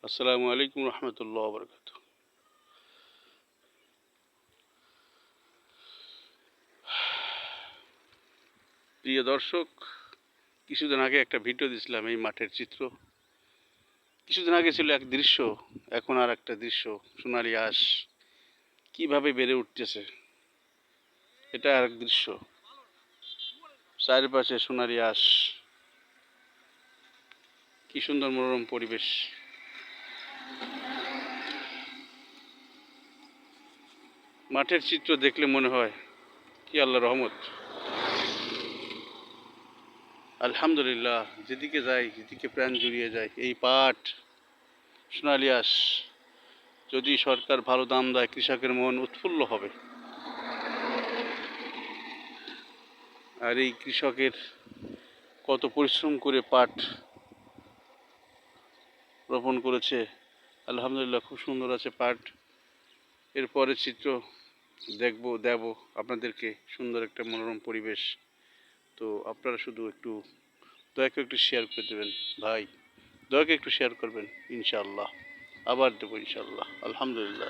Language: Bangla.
আসসালামু আলাইকুম রহমতুল্লাহ বরকাত। প্রিয় দর্শক, কিছুদিন আগে একটা ভিডিও দিয়েছিলাম এই মাঠের চিত্র। কিছুদিন আগে ছিল এক দৃশ্য, এখন আর একটা দৃশ্য। সোনালি হাঁস কিভাবে বেড়ে উঠতেছে, এটা আর এক দৃশ্য। চারিপাশে সোনালি হাঁস, কি সুন্দর মনোরম পরিবেশ। মাঠের চিত্র দেখলে মনে হয় কি আল্লাহর রহমত। আলহামদুলিল্লাহ, যেদিকে যাই যেদিকে প্রাণ জুড়িয়ে যায় এই পাট, সোনালি হাঁস। যদি সরকার ভালো দাম দেয়, কৃষকের মন উৎফুল্ল হবে। আর এই কৃষকের কত পরিশ্রম করে পাট রোপণ করেছে। আলহামদুলিল্লাহ, খুব সুন্দর আছে পাট। এরপরের চিত্র দেব আপনাদেরকে, সুন্দর একটা মনোরম পরিবেশ। তো আপনারা শুধু একটু দয়া করে একটু শেয়ার করে দেবেন ভাই, দয়া করে একটু শেয়ার করবেন। ইনশাআল্লাহ আবার দেবো ইনশাআল্লাহ। আলহামদুলিল্লাহ।